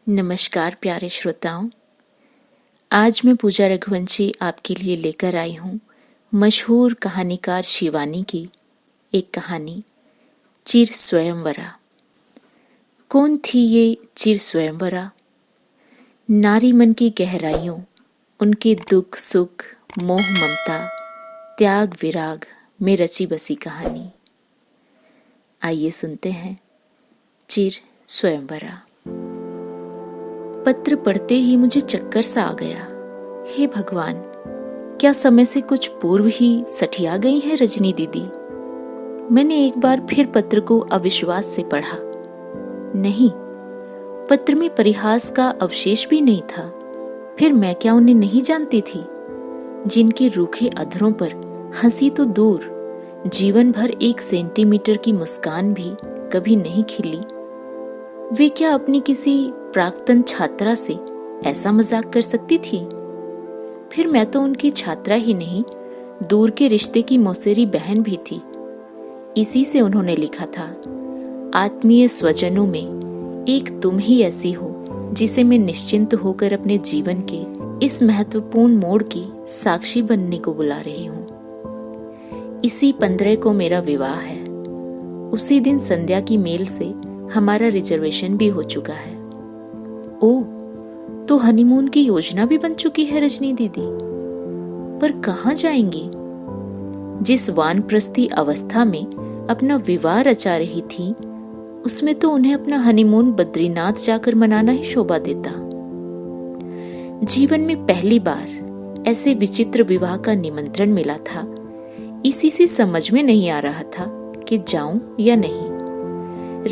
नमस्कार प्यारे श्रोताओं, आज मैं पूजा रघुवंशी आपके लिए लेकर आई हूँ मशहूर कहानीकार शिवानी की एक कहानी चिर स्वयंवरा। कौन थी ये चिर स्वयंवरा? नारी मन की गहराइयों, उनके दुख सुख, मोह ममता, त्याग विराग में रची बसी कहानी। आइए सुनते हैं चिर स्वयंवरा। पत्र पढ़ते ही मुझे चक्कर सा आ गया। हे भगवान, क्या समय से कुछ पूर्व ही सठिया गई है रजनी दीदी? मैंने एक बार फिर पत्र को अविश्वास से पढ़ा। नहीं, पत्र में परिहास का अवशेष भी नहीं था। फिर मैं क्या उन्हें नहीं जानती थी? जिनके रूखे अधरों पर हंसी तो दूर, जीवन भर 1 सेंटीमीटर की मुस्कान भी कभी नहीं खिली, वे क्या अपनी किसी प्राक्तन छात्रा से ऐसा मजाक कर सकती थी? फिर मैं तो उनकी छात्रा ही नहीं, दूर के रिश्ते की मौसेरी बहन भी थी। इसी से उन्होंने लिखा था, आत्मीय स्वजनों में एक तुम ही ऐसी हो जिसे मैं निश्चिंत होकर अपने जीवन के इस महत्वपूर्ण मोड़ की साक्षी बनने को बुला रही हूँ। इसी 15 को मेरा विवाह है। उसी दिन संध्या की मेल से हमारा रिजर्वेशन भी हो चुका है। ओह, तो हनीमून की योजना भी बन चुकी है रजनी दीदी। पर कहाँ जाएंगी? जिस वानप्रस्थी अवस्था में अपना विवाह रचा रही थी, उसमें तो उन्हें अपना हनीमून बद्रीनाथ जाकर मनाना ही शोभा देता। जीवन में पहली बार ऐसे विचित्र विवाह का निमंत्रण मिला था। इसी से समझ में नहीं आ रहा था कि जाऊं या नहीं।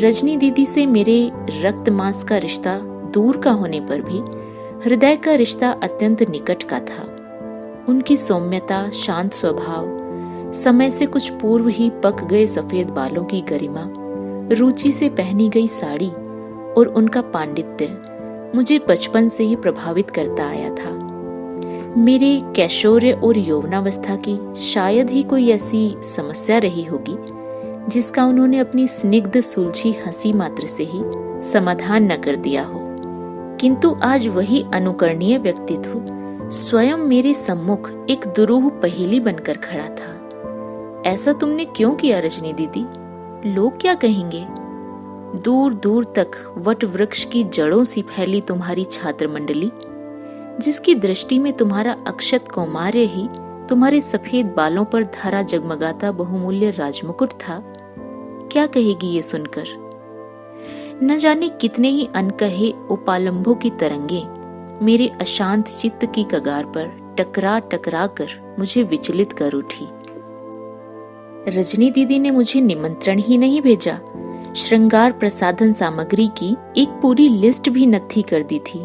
रजनी दीदी से मेरे रक्त मांस का रिश्ता दूर का होने पर भी हृदय का रिश्ता अत्यंत निकट का था। उनकी सौम्यता, शांत स्वभाव, समय से कुछ पूर्व ही पक गए सफेद बालों की गरिमा, रुचि से पहनी गई साड़ी और उनका पांडित्य मुझे बचपन से ही प्रभावित करता आया था। मेरे कैशोर्य और यौवनावस्था की शायद ही कोई ऐसी समस्या रही होगी जिसका उन्होंने अपनी स्निग्ध सुलझी हंसी मात्र से ही समाधान न कर दिया हो। किंतु आज वही अनुकरणीय व्यक्तित्व स्वयं मेरे सम्मुख एक दुरूह पहेली बनकर खड़ा था। ऐसा तुमने क्यों किया रजनी दीदी? लोग क्या कहेंगे? दूर दूर तक वट वृक्ष की जड़ों सी फैली तुम्हारी छात्र मंडली, जिसकी दृष्टि में तुम्हारा अक्षत कौमार्य ही तुम्हारे सफेद बालों पर धरा जगमगाता बहुमूल्य राजमुकुट था, क्या कहेगी ये सुनकर? न जाने कितने ही अनकहे उपालंभों की तरंगे मेरे अशांत चित्त की कगार पर टकरा टकरा कर मुझे विचलित कर उठी। रजनी दीदी ने मुझे निमंत्रण ही नहीं भेजा, श्रृंगार प्रसाधन सामग्री की एक पूरी लिस्ट भी नत्थी कर दी थी।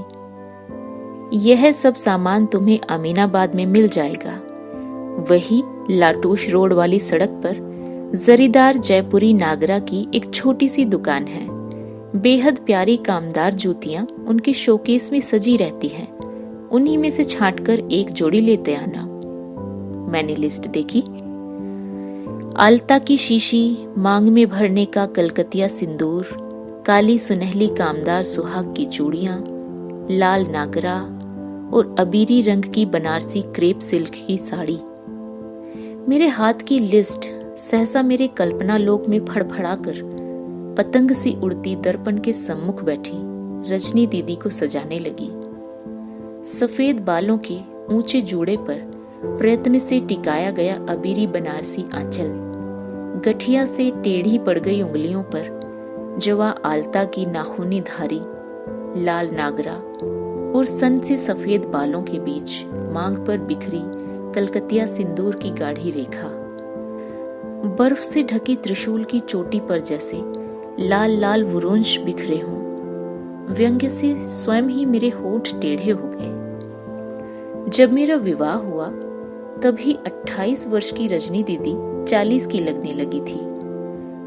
यह सब सामान तुम्हें अमीनाबाद में मिल जाएगा। वही लाटूश रोड वाली सड़क पर जरीदार जयपुरी नागरा की एक छोटी सी दुकान है। बेहद प्यारी कामदार जूतियां उनके शोकेस में सजी रहती हैं। उन्हीं में से छांटकर एक जोड़ी लेते आना। मैंने लिस्ट देखी। आलता की शीशी, मांग में भरने का कलकतिया सिंदूर, काली सुनहली कामदार सुहाग की चूड़ियां, लाल नागरा और अबीरी रंग की बनारसी क्रेप सिल्क की साड़ी। मेरे हाथ की लिस्ट सहसा मेरे कल्पना लोक में फड़फड़ाकर पतंग सी उड़ती दर्पण के सम्मुख बैठी रजनी दीदी को सजाने लगी। सफेद बालों के ऊंचे जूड़े पर प्रयत्न से टिकाया गया अबीरी बनारसी आंचल, गठिया से टेढ़ी पड़ गई उंगलियों पर जवा आलता की नाखूनी धारी, लाल नागरा और सन से सफेद बालों के बीच मांग पर बिखरी कलकतिया सिंदूर की गाढ़ी रेखा, बर्फ से ढकी त्रिशूल की चोटी पर जैसे लाल लाल वुरुंश बिखरे हों। व्यंग्य से स्वयं ही मेरे होंठ टेढ़े हो गए। जब मेरा विवाह हुआ तभी 28 वर्ष की रजनी दीदी 40 की लगने लगी थी।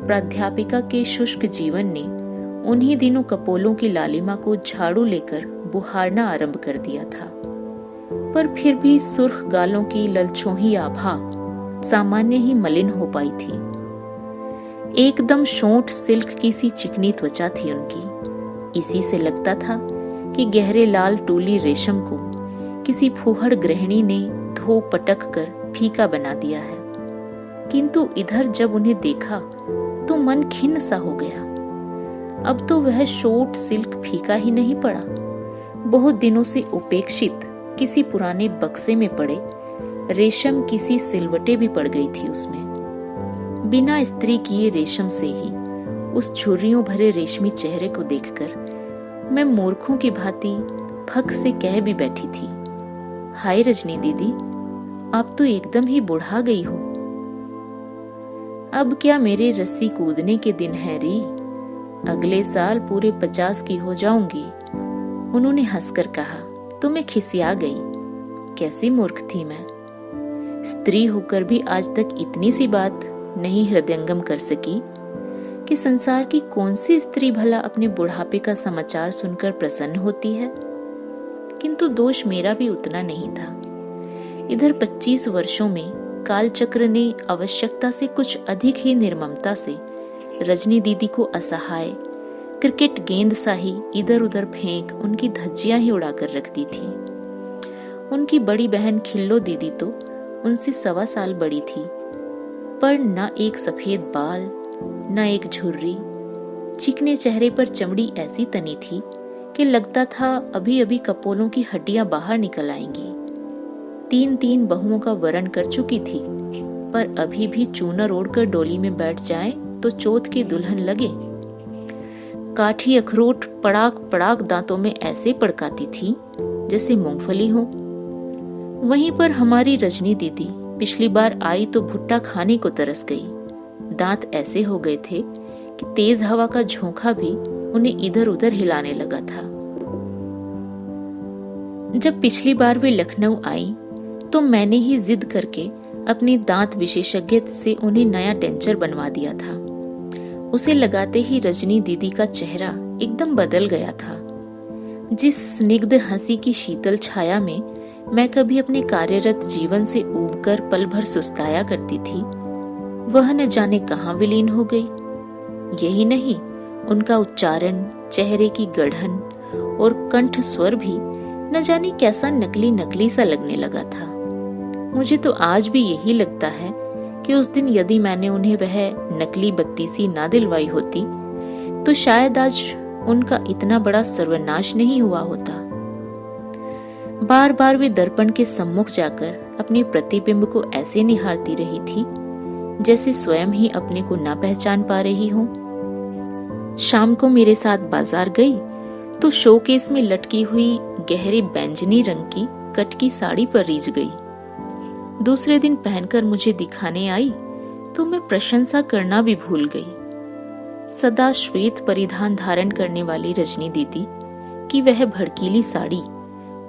प्राध्यापिका के शुष्क जीवन ने उन्हीं दिनों कपोलों की लालिमा को झाड़ू लेकर बुहारना आरंभ कर दिया था। पर फिर भी सुर्ख गालों की ललछोही आभा सामान्य ही मलिन हो पाई थी। एकदम शोंठ सिल्क की सी चिकनी त्वचा थी उनकी। इसी से लगता था कि गहरे लाल टूली रेशम को किसी फूहड़ गृहिणी ने धो पटक कर फीका बना दिया है। किंतु इधर जब उन्हें देखा तो मन खिन्न सा हो गया। अब तो वह शॉर्ट सिल्क फीका ही नहीं पड़ा, बहुत दिनों से उपेक्षित किसी पुराने बक्से में पड़े रेशम किसी सिलवटे भी पड़ गई थी उसमें। बिना इस्त्री किए रेशम से ही उस झुर्रियों भरे रेशमी चेहरे को देखकर मैं मूर्खों की भांति फक से कह भी बैठी थी, हाय रजनी दीदी, आप तो एकदम ही बुढ़ा गई हो। अब क्या मेरे रस्सी कूदने के दिन है री, अगले साल पूरे 50 की हो जाऊंगी। उन्होंने हंसकर कहा तो मैं खिसिया गई। कैसी मूर्ख थी मैं, स्त्री होकर भी आज तक इतनी सी बात नहीं हृदयंगम कर सकी कि संसार की कौन सी स्त्री भला अपने बुढ़ापे का समाचार सुनकर प्रसन्न होती है। किंतु दोष मेरा भी उतना नहीं था। इधर 25 वर्षों में कालचक्र ने आवश्यकता से कुछ अधिक ही निर्ममता से रजनी दीदी को असहाय क्रिकेट गेंद सा ही इधर उधर फेंक उनकी धज्जियां ही उड़ाकर रख दी थी। उनकी बड़ी बहन खिल्लो दीदी तो उनसे 1.25 साल बड़ी थी, पर न एक सफेद बाल न एक झुर्री, चिकने चेहरे पर चमड़ी ऐसी तनी थी कि लगता था अभी अभी कपोलों की हड्डियां बाहर निकल आएंगी। 3 बहुओं का वरण कर चुकी थी, पर अभी भी चूनर ओढ़कर डोली में बैठ जाए तो चौथ की दुल्हन लगे। काठी अखरोट पड़ाक पड़ाक दांतों में ऐसे पड़काती थी जैसे मूंगफली हो। वहीं पर हमारी रजनी दीदी पिछली बार आई तो भुट्टा खाने को तरस गई। दांत ऐसे हो गए थे कि तेज हवा का झोंका भी उन्हें इधर उधर हिलाने लगा था। जब पिछली बार वे लखनऊ आई तो मैंने ही जिद करके अपने दांत विशेषज्ञ से उन्हें नया डेंचर बनवा दिया था। उसे लगाते ही रजनी दीदी का चेहरा एकदम बदल गया था। जिस स्निग्ध हंसी की शीतल छाया में मैं कभी अपने कार्यरत जीवन से ऊबकर पल भर सुस्ताया करती थी, वह न जाने कहाँ विलीन हो गई। यही नहीं, उनका उच्चारण, चेहरे की गढ़न और कंठ स्वर भी न जाने कैसा नकली नकली सा लगने लगा था। मुझे तो आज भी यही लगता है कि उस दिन यदि मैंने उन्हें वह नकली बत्तीसी ना दिलवाई होती तो शायद आज उनका इतना बड़ा सर्वनाश नहीं हुआ होता। बार बार वे दर्पण के सम्मुख जाकर अपने प्रतिबिंब को ऐसे निहारती रही थी जैसे स्वयं ही अपने को ना पहचान पा रही हो। शाम को मेरे साथ बाजार गई तो शोकेस में लटकी हुई गहरे बैंजनी रंग की कटकी साड़ी पर रीझ गई। दूसरे दिन पहनकर मुझे दिखाने आई तो मैं प्रशंसा करना भी भूल गई। सदा श्वेत परिधान धारण करने वाली रजनी दीदी की वह भड़कीली साड़ी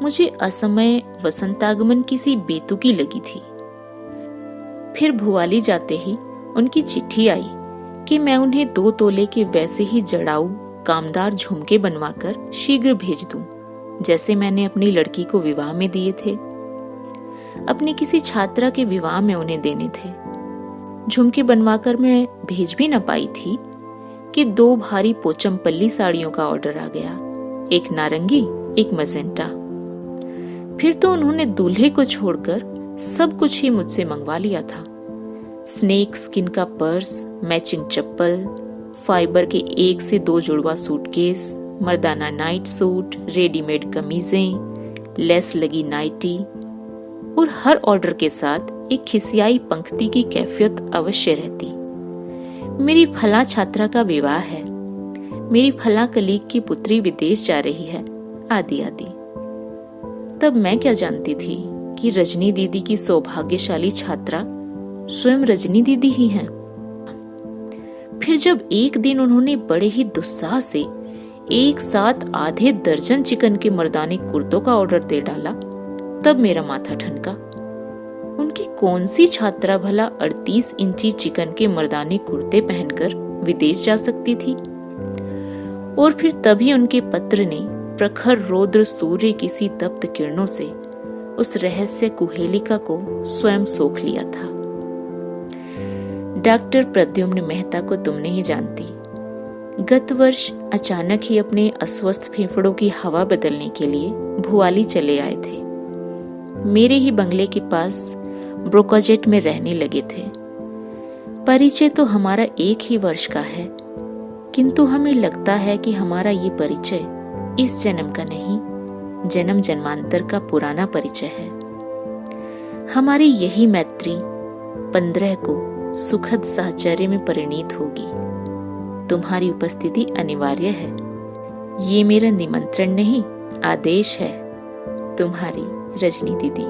मुझे असमय वसंतागमन किसी बेतुकी लगी थी। फिर भुआली जाते ही उनकी चिट्ठी आई कि मैं उन्हें 2 तोले के वैसे ही जड़ाऊ कामदार झुमके बनवाकर शीघ्र भेज दूं, जैसे मैंने अपनी लड़की को विवाह में दिए थे। अपनी किसी छात्रा के विवाह में उन्हें देने थे। झुमके बनवाकर मैं भेज भी न पाई थी कि 2 भारी पोचमपल्ली साड़ियों का ऑर्डर आ गया, एक नारंगी एक मजेंटा। फिर तो उन्होंने दूल्हे को छोड़कर सब कुछ ही मुझसे मंगवा लिया था। स्नेक स्किन का पर्स, मैचिंग चप्पल, फाइबर के 1 से 2 जुड़वा सूटकेस, मर्दाना नाइट सूट, रेडीमेड कमीजें, लेस लगी नाइटी और हर ऑर्डर के साथ एक खिसियाई पंक्ति की कैफियत अवश्य रहती। मेरी फला छात्रा का विवाह है, मेरी फला कलीग की पुत्री विदेश जा रही है, आदि आदि। तब मैं क्या जानती थी कि रजनी दीदी की सौभाग्यशाली छात्रा स्वयं रजनी दीदी ही हैं। फिर जब एक दिन उन्होंने बड़े ही दुस्साह से एक साथ आधे दर्जन चिकन के मर्दाने कुर्तों का ऑर्डर दे डाला, तब मेरा माथा ठनका। उनकी कौन सी छात्रा भला 38 इंची चिकन के मर्दाने कुर्ते पहनकर विदेश जा सकती थी? और फिर तभी उनके पत्र ने प्रखर रौद्र सूर्य की सी तप्त किरणों से उस रहस्य कुहेलिका को स्वयं सोख लिया था। डॉक्टर प्रद्युम्न मेहता को तुम नहीं जानती। गत वर्ष अचानक ही अपने अस्वस्थ फेफड़ों की हवा बदलने के लिए भुआली चले आए थे। मेरे ही बंगले के पास ब्रोकाजेट में रहने लगे थे। परिचय तो हमारा 1 ही वर्ष का है, किंतु हमें लगता है कि हमारा ये परिचय इस जन्म का नहीं, जन्म जन्मांतर का पुराना परिचय है। हमारी यही मैत्री 15 को सुखद साहचर्य में परिणीत होगी। तुम्हारी उपस्थिति अनिवार्य है। ये मेरा निमंत्रण नहीं, आदेश है। तुम्हारी रजनी दीदी।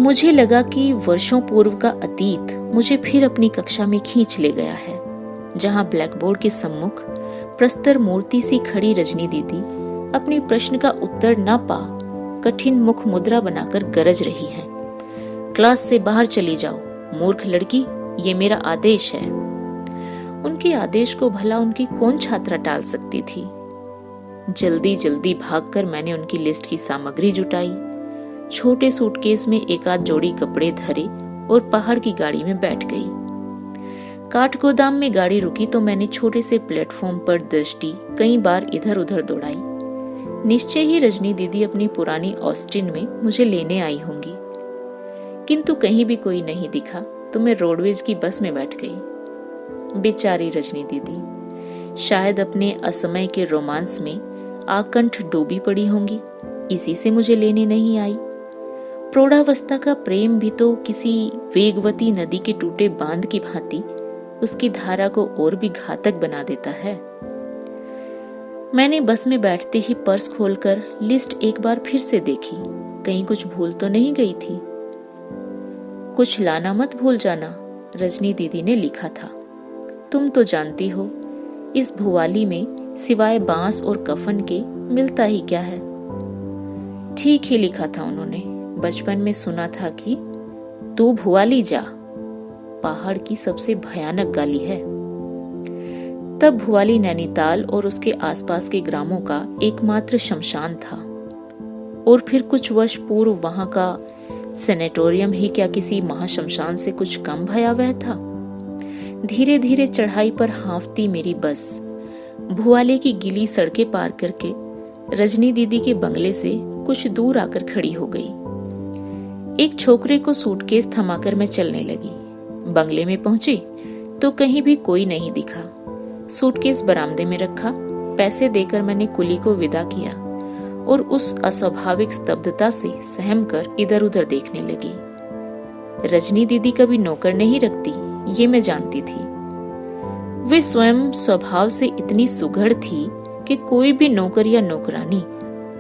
मुझे लगा कि वर्षों पूर्व का अतीत मुझे फिर अपनी कक्षा में खींच ले गया है, जहां ब्लैकबोर्ड के सम्मुख प्रस्तर मूर्ति सी खड़ी रजनी दीदी अपने प्रश्न का उत्तर न पा कठिन मुख मुद्रा बनाकर गरज रही हैं। क्लास से बाहर चली जाओ, मूर्ख लड़की, ये मेरा आदेश है। उनके आदेश को भला उनकी कौन छात्रा टाल सकती थी। जल्दी जल्दी भागकर मैंने उनकी लिस्ट की सामग्री जुटाई, छोटे सूटकेस में 1 आध जोड़ी कपड़े धरे और पहाड़ की गाड़ी में बैठ गई। काठगोदाम में गाड़ी रुकी तो मैंने छोटे से प्लेटफॉर्म पर दृष्टि कई बार इधर उधर दौड़ाई। निश्चय ही रजनी दीदी अपनी पुरानी ऑस्टिन में मुझे लेने आई होंगी, किंतु कहीं भी कोई नहीं दिखा तो मैं रोडवेज की बस में बैठ गई। बेचारी रजनी दीदी शायद अपने असमय के रोमांस में आकंठ डूबी पड़ी होंगी, इसी से मुझे लेने नहीं आई। प्रौढ़ावस्था का प्रेम भी तो किसी वेगवती नदी के टूटे बांध की भांति उसकी धारा को और भी घातक बना देता है। मैंने बस में बैठते ही पर्स खोलकर लिस्ट एक बार फिर से देखी, कहीं कुछ भूल तो नहीं गई थी। कुछ लाना मत भूल जाना, रजनी दीदी ने लिखा था। तुम तो जानती हो, इस भुआली में सिवाय बांस और कफन के मिलता ही क्या है। ठीक ही लिखा था उन्होंने। बचपन में सुना था कि तू भुआली जा, पहाड़ की सबसे भयानक गाली है। तब भुआली नैनीताल और उसके आसपास के ग्रामों का एकमात्र शमशान था, और फिर कुछ वर्ष पूर्व वहां का सेनेटोरियम ही क्या किसी महाशमशान से कुछ कम भयावह था। धीरे धीरे चढ़ाई पर हाँफती मेरी बस भुआली की गीली सड़कें पार करके रजनी दीदी के बंगले से कुछ दूर आकर खड़ी हो गई। एक छोकरे को सूटकेस थमाकर मैं चलने लगी। बंगले में पहुंची तो कहीं भी कोई नहीं दिखा। सूटकेस बरामदे में रखा, पैसे देकर मैंने कुली को विदा किया और उस अस्वाभाविक स्तब्धता से सहम कर इधर उधर देखने लगी। रजनी दीदी कभी नौकर नहीं रखती, ये मैं जानती थी। वे स्वयं स्वभाव से इतनी सुघड़ थी कि कोई भी नौकर या नौकरानी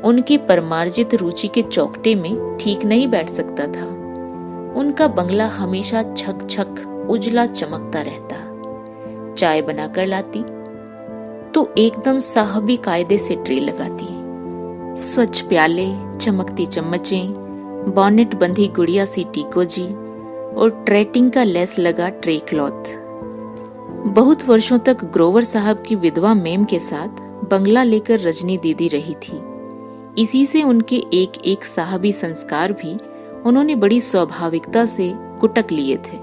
उनकी परमार्जित रुचि के चौकटे में ठीक नहीं बैठ सकता था। उनका बंगला हमेशा छक छक उजला चमकता रहता। चाय बनाकर लाती तो एकदम साहबी कायदे से ट्रे लगाती। स्वच्छ प्याले, चमकती चम्मचें, बॉनेट बंधी गुड़िया सी टीकोजी और ट्रेटिंग का लेस लगा ट्रे क्लॉथ। बहुत वर्षों तक ग्रोवर साहब की विधवा मेम के साथ बंगला लेकर रजनी दीदी रही थी। इसी से उनके एक एक साहबी संस्कार भी उन्होंने बड़ी स्वाभाविकता से कुटक लिए थे।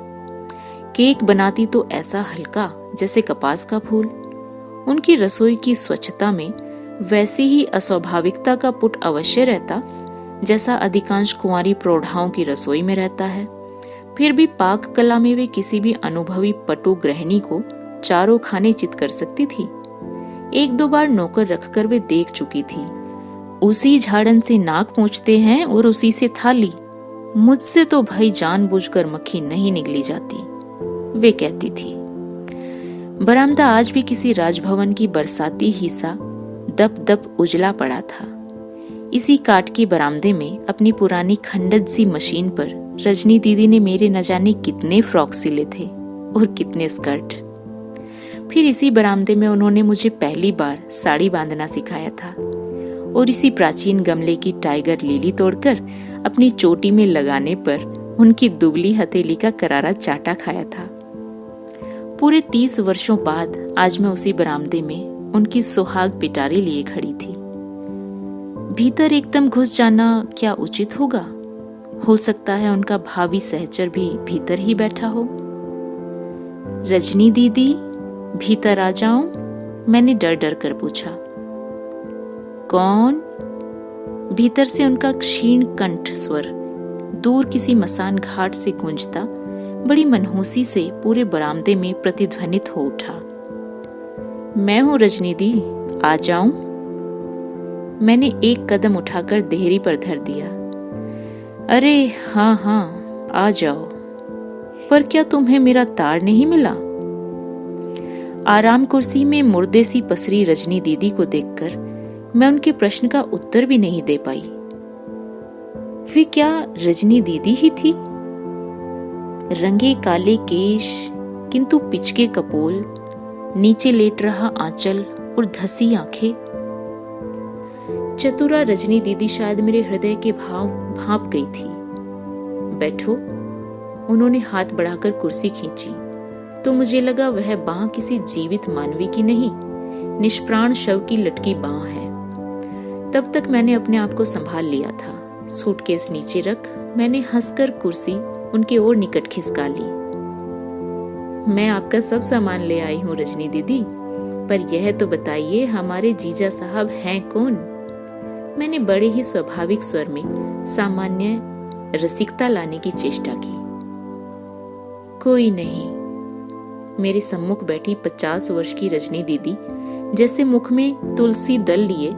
केक बनाती तो ऐसा हल्का जैसे कपास का फूल। उनकी रसोई की स्वच्छता में वैसी ही अस्वाभाविकता का पुट अवश्य रहता जैसा अधिकांश कुंवारी प्रौढ़ाओं की रसोई में रहता है। फिर भी पाक कला में वे किसी भी अनुभवी पटु गृहिणी को चारों खाने चित कर सकती थी। 1-2 बार नौकर रखकर वे देख चुकी थी। उसी झाड़न से नाक पोंछते हैं और उसी से थाली। मुझसे तो भाई जानबूझकर मक्खी नहीं निगली जाती, वे कहती थी। बरामदा आज भी किसी राजभवन की बरसाती हिस्सा दप दप उजला पड़ा था। इसी काट के बरामदे में अपनी पुरानी खंडज सी मशीन पर रजनी दीदी ने मेरे न जाने कितने फ्रॉक सिले थे और कितने स्कर्ट। फिर इसी बरामदे में उन्होंने मुझे पहली बार साड़ी बांधना सिखाया था और इसी प्राचीन गमले की टाइगर लिली तोड़कर अपनी चोटी में लगाने पर उनकी दुबली हथेली का करारा चाटा खाया था। पूरे 30 वर्षों बाद आज मैं उसी बरामदे में उनकी सुहाग पिटारी लिए खड़ी थी। भीतर एकदम घुस जाना क्या उचित होगा? हो सकता है उनका भावी सहचर भी भीतर ही बैठा हो। रजनी दीदी, भीतर आ जाऊं? मैंने डर डर कर पूछा। कौन? भीतर से उनका क्षीण कंठ स्वर दूर किसी मसान घाट से गूंजता बड़ी मनहूसी से पूरे बरामदे में प्रतिध्वनित हो उठा। मैं हूं रजनी दी, आ जाऊं? मैंने एक कदम उठाकर देहरी पर धर दिया। अरे हाँ हाँ, आ जाओ। पर क्या तुम्हें मेरा तार नहीं मिला? आराम कुर्सी में मुर्दे सी पसरी रजनी दीदी को देखकर मैं उनके प्रश्न का उत्तर भी नहीं दे पाई। वे क्या रजनी दीदी ही थी? रंगे काले केश, किंतु पिचके कपोल, नीचे लेट रहा आंचल और धसी आंखें। चतुरा रजनी दीदी शायद मेरे हृदय के भाव भांप गई थी। बैठो। उन्होंने हाथ बढ़ाकर कुर्सी खींची तो मुझे लगा वह बांह किसी जीवित मानवी की नहीं, निष्प्राण शव की लटकी बांह है। तब तक मैंने अपने आप को संभाल लिया था। सूटकेस नीचे रख मैंने हंसकर कुर्सी उनके और निकट खिसका ली। मैं आपका सब सामान ले आई हूँ रजनी दीदी, पर यह तो बताइए हमारे जीजा साहब हैं कौन? मैंने बड़े ही स्वाभाविक स्वर में सामान्य रसिकता लाने की चेष्टा की। कोई नहीं। मेरे सम्मुख बैठी 50 वर्ष की रजनी दीदी जैसे मुख में तुलसी दल लिए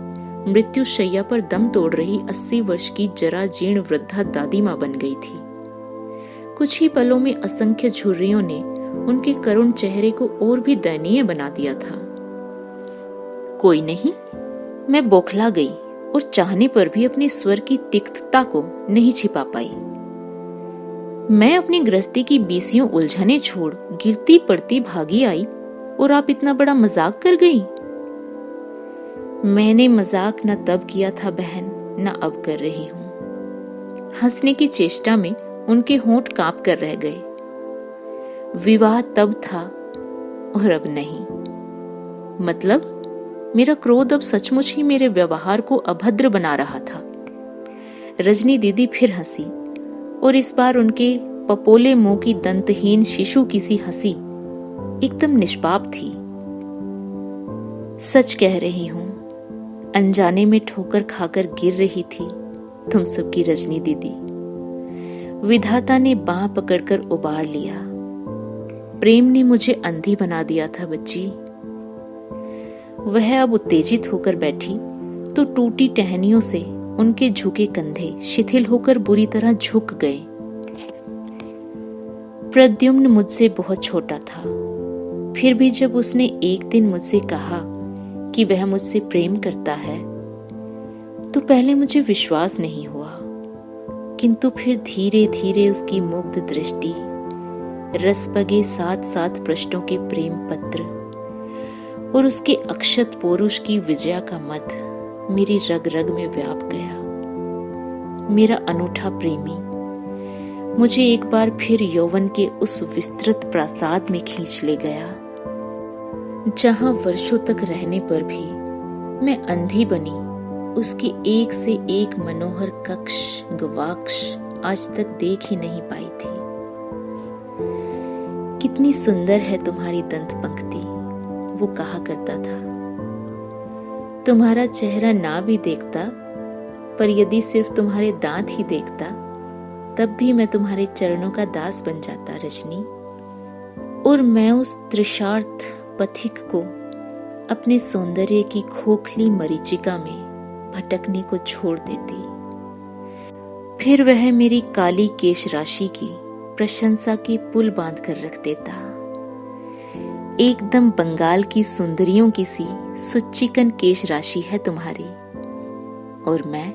मृत्यु शैया पर दम तोड़ रही 80 वर्ष की जरा जीर्ण वृद्धा दादी माँ बन गई थी। कुछ ही पलों में असंख्य झुर्रियों ने उनके करुण चेहरे को और भी दयनीय बना दिया था। कोई नहीं। मैं बौखला गई और चाहने पर भी अपने स्वर की तिक्तता को नहीं छिपा पाई। मैं अपनी गृहस्थी की 20 उलझने छोड़ गिरती पड़ती भागी आई और आप इतना बड़ा मजाक कर गई। मैंने मजाक न तब किया था बहन, न अब कर रही हूं। हंसने की चेष्टा में उनके होंठ कांप कर रह गए। विवाह तब था और अब नहीं। मतलब मेरा क्रोध अब सचमुच ही मेरे व्यवहार को अभद्र बना रहा था। रजनी दीदी फिर हंसी और इस बार उनके पपोले मुंह की दंतहीन शिशु की सी हंसी एकदम निष्पाप थी। सच कह रही हूं, अनजाने में ठोकर खाकर गिर रही थी तुम सबकी रजनी दीदी। विधाता ने बांह पकड़कर उबार लिया। प्रेम ने मुझे अंधी बना दिया था बच्ची। वह अब उत्तेजित होकर बैठी तो टूटी टहनियों से उनके झुके कंधे शिथिल होकर बुरी तरह झुक गए। प्रद्युम्न मुझसे बहुत छोटा था, फिर भी जब उसने एक दिन मुझसे कहा कि वह मुझसे प्रेम करता है तो पहले मुझे विश्वास नहीं हुआ, किंतु फिर धीरे धीरे उसकी मुग्ध दृष्टि, रसपगे 7-7 पृष्ठों के प्रेम पत्र और उसके अक्षत पौरुष की विजया का मद मेरी रग रग में व्याप गया। मेरा अनूठा प्रेमी मुझे एक बार फिर यौवन के उस विस्तृत प्रासाद में खींच ले गया, जहां वर्षों तक रहने पर भी मैं अंधी बनी उसके एक से एक मनोहर कक्ष गवाक्ष आज तक देख ही नहीं पाई थी। कितनी सुंदर है तुम्हारी दंत पंक्ति, वो कहा करता था। तुम्हारा चेहरा ना भी देखता, पर यदि सिर्फ तुम्हारे दांत ही देखता तब भी मैं तुम्हारे चरणों का दास बन जाता रजनी। और मैं उस तृषार्थ पथिक को अपने सौंदर्य की खोखली मरीचिका में भटकने को छोड़ देती। फिर वह मेरी काली केश राशि की प्रशंसा के पुल बांध कर रख देता। एकदम बंगाल की सुंदरियों की सी सुच्चिकन केश राशि है तुम्हारी, और मैं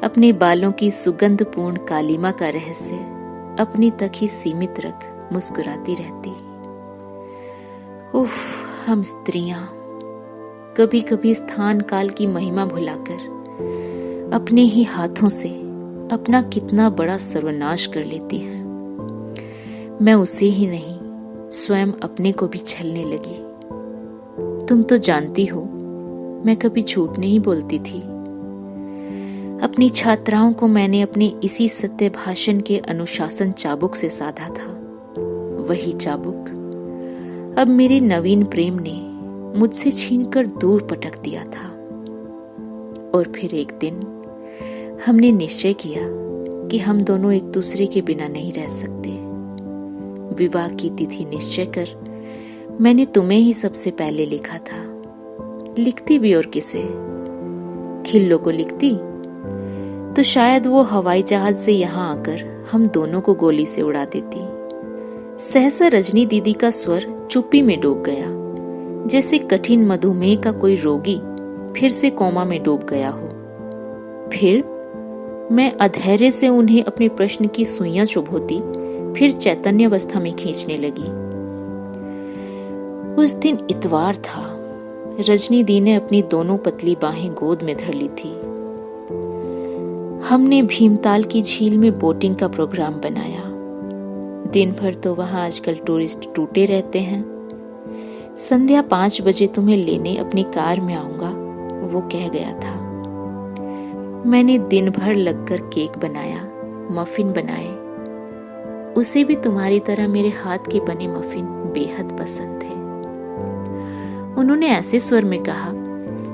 अपने बालों की सुगंधपूर्ण कालीमा का रहस्य अपनी तक ही सीमित रख मुस्कुराती रहती। उफ, हम स्त्रियां कभी कभी स्थान काल की महिमा भुलाकर अपने ही हाथों से अपना कितना बड़ा सर्वनाश कर लेती हैं। मैं उसे ही नहीं, स्वयं अपने को भी छलने लगी। तुम तो जानती हो मैं कभी झूठ नहीं बोलती थी। अपनी छात्राओं को मैंने अपने इसी सत्य भाषण के अनुशासन चाबुक से साधा था। वही चाबुक अब मेरे नवीन प्रेम ने मुझसे छीनकर दूर पटक दिया था। और फिर एक दिन हमने निश्चय किया कि हम दोनों एक दूसरे के बिना नहीं रह सकते। विवाह की तिथि निश्चय कर मैंने तुम्हें ही सबसे पहले लिखा था। लिखती भी और किसे? खिल्लो को लिखती तो शायद वो हवाई जहाज से यहाँ आकर हम दोनों को गोली से उड़ा देती। सहसा रजनी दीदी का स्वर चुप्पी में डूब गया, जैसे कठिन मधुमेह का कोई रोगी फिर से कोमा में डूब गया हो। फिर मैं अधैर्य से उन्हें अपने प्रश्न की सुइयां चुभोती फिर चैतन्यावस्था में खींचने लगी। उस दिन इतवार था। रजनी दी ने अपनी दोनों पतली बाहें गोद में धर ली थी। हमने भीमताल की झील में बोटिंग का प्रोग्राम बनाया। दिन भर तो वहां आजकल टूरिस्ट टूटे रहते हैं। संध्या 5 बजे तुम्हें लेने अपनी कार में आऊंगा, वो कह गया था। मैंने दिन भर लगकर केक बनाया, मफिन बनाए। उसे भी तुम्हारी तरह मेरे हाथ के बने मफिन बेहद पसंद थे। उन्होंने ऐसे स्वर में कहा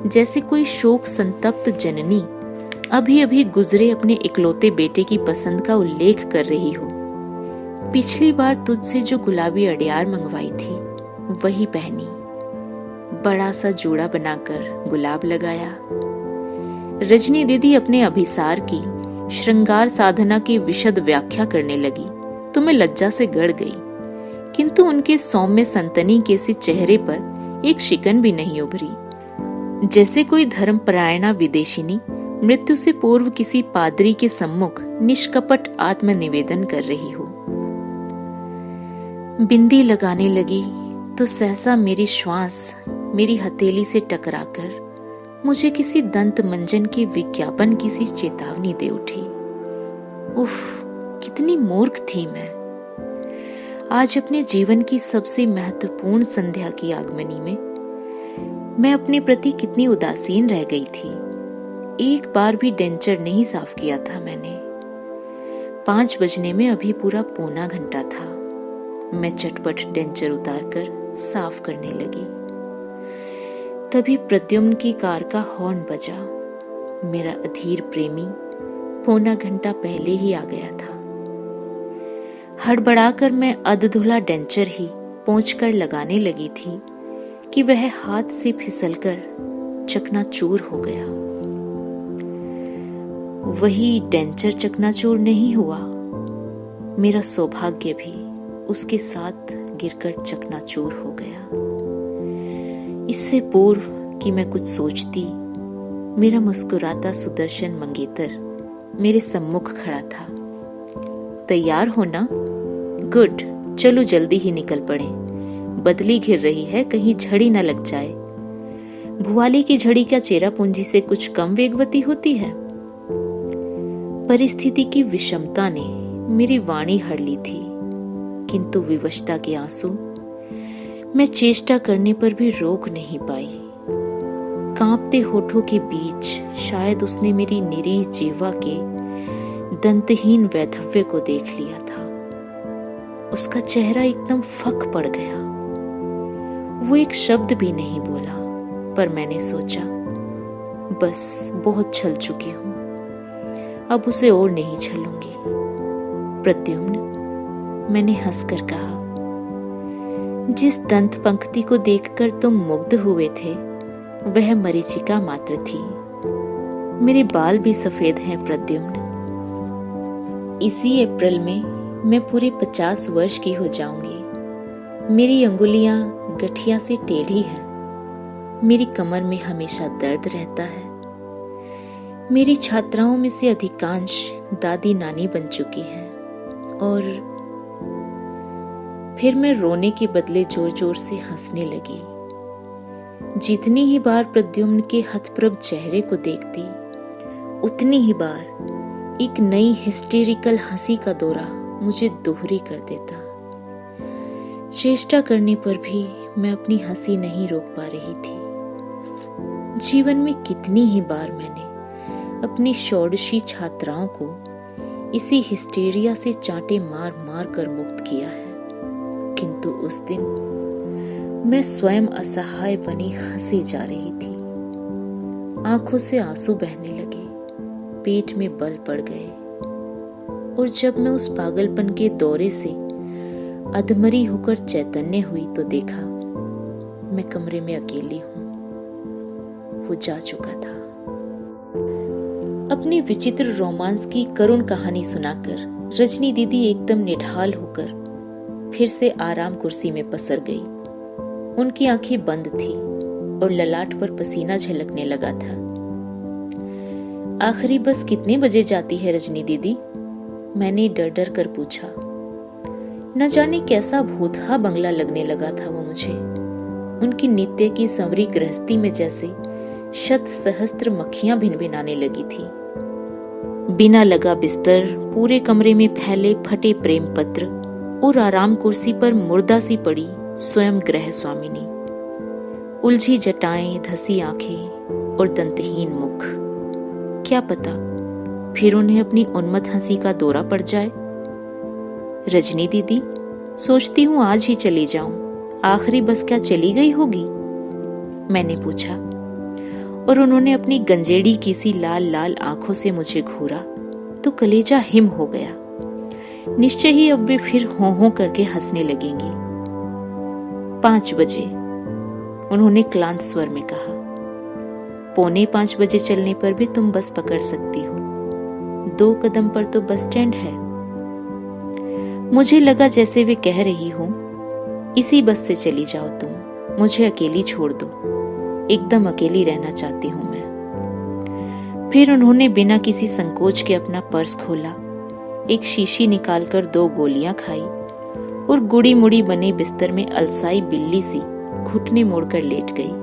जैसे कोई शोक संतप्त जननी अभी अभी गुजरे अपने इकलौते बेटे की पसंद का उल्लेख कर रही हो। पिछली बार तुझसे जो गुलाबी अडियार मंगवाई थी वही पहनी, बड़ा सा जोड़ा बनाकर गुलाब लगाया। रजनी दीदी अपने अभिसार की श्रृंगार साधना की विशद व्याख्या करने लगी तो मैं लज्जा से गड़ गई, किंतु उनके सौम्य संतनी के से चेहरे पर एक शिकन भी नहीं उभरी। जैसे कोई धर्मपरायणा विदेशिनी मृत्यु से पूर्व किसी पादरी के सम्मुख निष्कपट आत्मनिवेदन कर रही हो। बिंदी लगाने लगी तो सहसा मेरी श्वास मेरी हथेली से टकराकर मुझे किसी दंत मंजन के विज्ञापन की सी चेतावनी दे उठी। उफ, कितनी मूर्ख थी मैं। आज अपने जीवन की सबसे महत्वपूर्ण संध्या की आगमनी में मैं अपने प्रति कितनी उदासीन रह गई थी। एक बार भी डेंचर नहीं साफ किया था मैंने। 5 बजने में अभी पूरा पौना घंटा था। मैं चटपट डेंचर उतारकर साफ करने लगी। तभी प्रद्युम्न की कार का हॉर्न बजा। मेरा अधीर प्रेमी पौना घंटा पहले ही आ गया था। हड़बड़ाकर मैं अधधुला डेंचर ही पोंछकर लगाने लगी थी कि वह हाथ से फिसलकर चकनाचूर हो गया। वही डेंचर चकनाचूर नहीं हुआ, मेरा सौभाग्य भी उसके साथ गिरकर चकनाचूर हो गया। इससे पूर्व कि मैं कुछ सोचती, मेरा मुस्कुराता सुदर्शन मंगेतर मेरे सम्मुख खड़ा था। तैयार हो ना? गुड, चलो जल्दी ही निकल पड़े। बदली घिर रही है, कहीं झड़ी न लग जाए। भुआली की झड़ी क्या चेरापूंजी से कुछ कम वेगवती होती है? परिस्थिति की विषमता ने मेरी वाणी हर ली थी, किंतु विवशता के आंसू मैं चेष्टा करने पर भी रोक नहीं पाई। कांपते होठों के बीच शायद उसने मेरी निरीह जीवा के दंतहीन वैधव्य को देख लिया था। उसका चेहरा एकदम फक पड़ गया। वो एक शब्द भी नहीं बोला, पर मैंने सोचा बस बहुत छल चुकी हूं, अब उसे और नहीं छलूंगी। प्रद्युम्न, मैंने हंसकर कहा, जिस दंत पंक्ति को देखकर तुम मुग्ध हुए थे वह मरीचिका मात्र थी। मेरे बाल भी सफेद हैं प्रद्युम्न। इसी अप्रैल में मैं पूरे 50 वर्ष की हो जाऊंगी। मेरी अंगुलियां गठिया से टेढ़ी हैं। मेरी कमर में हमेशा दर्द रहता है। मेरी छात्राओं में से अधिकांश दादी नानी बन चुकी हैं। और फिर मैं रोने के बदले जोर जोर से हंसने लगी। जितनी ही बार प्रद्युम्न के हतप्रभ चेहरे को देखती, उतनी ही बार एक नई हिस्टेरिकल हंसी का दौरा मुझे दोहरी कर देता। चेष्टा करने पर भी मैं अपनी हंसी नहीं रोक पा रही थी। जीवन में कितनी ही बार मैंने अपनी षोडशी छात्राओं को इसी हिस्टेरिया से चांटे मार मार कर मुक्त किया है, किंतु उस दिन मैं स्वयं असहाय बनी हंसे जा रही थी। आंखों से आंसू बहने लगे, पेट में बल पड़ गए, और जब मैं उस पागलपन के दौरे से अधमरी होकर चैतन्य हुई तो देखा मैं कमरे में अकेली हूं। वो जा चुका था। अपनी विचित्र रोमांस की करुण कहानी सुनाकर रजनी दीदी एकदम निढाल होकर फिर से आराम कुर्सी में पसर गई। उनकी आंखें बंद थी और ललाट पर पसीना झलकने लगा था। आखिरी बस कितने बजे जाती है रजनी दीदी? मैंने डर डर कर पूछा। न जाने कैसा भूतहा बंगला लगने लगा था वो मुझे। उनकी नित्य की संवरी गृहस्थी में जैसे शत सहस्त्र मक्खियां भिनभिनाने लगी थी। बिना लगा बिस्तर, पूरे कमरे में फैले फटे प्रेम पत्र और आराम कुर्सी पर मुर्दा सी पड़ी स्वयं गृह स्वामिनी। उलझी जटाएं, धसी आंखें और दंतहीन मुख। क्या पता फिर उन्हें अपनी उन्मत्त हंसी का दौरा पड़ जाए। रजनी दीदी, सोचती हूँ आज ही चली जाऊं। आखिरी बस क्या चली गई होगी? मैंने पूछा, और उन्होंने अपनी गंजेड़ी की सी लाल लाल आंखों से मुझे घूरा तो कलेजा हिम हो गया। निश्चय ही अब वे फिर हों करके हंसने लगेंगी। 5 बजे, उन्होंने क्लांत स्वर में कहा। 4:45 बजे चलने पर भी तुम बस पकड़ सकती हो। 2 कदम पर तो बस स्टैंड है। मुझे लगा जैसे वे कह रही हो, इसी बस से चली जाओ तुम, मुझे अकेली छोड़ दो, एकदम अकेली रहना चाहती हूं मैं। फिर उन्होंने बिना किसी संकोच के अपना पर्स खोला, एक शीशी निकालकर 2 गोलियां खाई और गुड़ी मुड़ी बने बिस्तर में अलसाई बिल्ली सी घुटने मोड़कर लेट गई।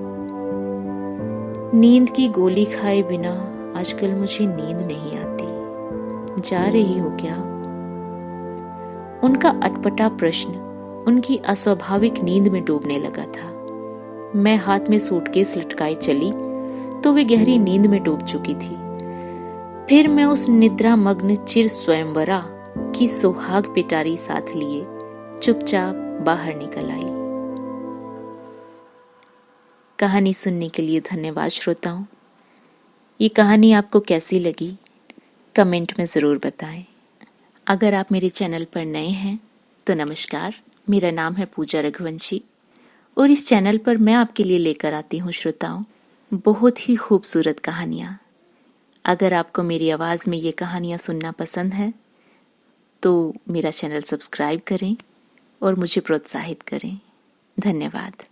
नींद की गोली खाए बिना आजकल मुझे नींद नहीं आती। जा रही हो क्या? उनका अटपटा प्रश्न उनकी अस्वाभाविक नींद में डूबने लगा था। मैं हाथ में सूटकेस लटकाए चली तो वे गहरी नींद में डूब चुकी थी। फिर मैं उस निद्रा मग्न चिर स्वयंवरा की सुहाग पिटारी साथ लिए चुपचाप बाहर निकल आई। कहानी सुनने के लिए धन्यवाद श्रोताओं। ये कहानी आपको कैसी लगी कमेंट में ज़रूर बताएं। अगर आप मेरे चैनल पर नए हैं तो नमस्कार, मेरा नाम है पूजा रघुवंशी और इस चैनल पर मैं आपके लिए लेकर आती हूँ श्रोताओं बहुत ही खूबसूरत कहानियाँ। अगर आपको मेरी आवाज़ में ये कहानियाँ सुनना पसंद है तो मेरा चैनल सब्सक्राइब करें और मुझे प्रोत्साहित करें। धन्यवाद।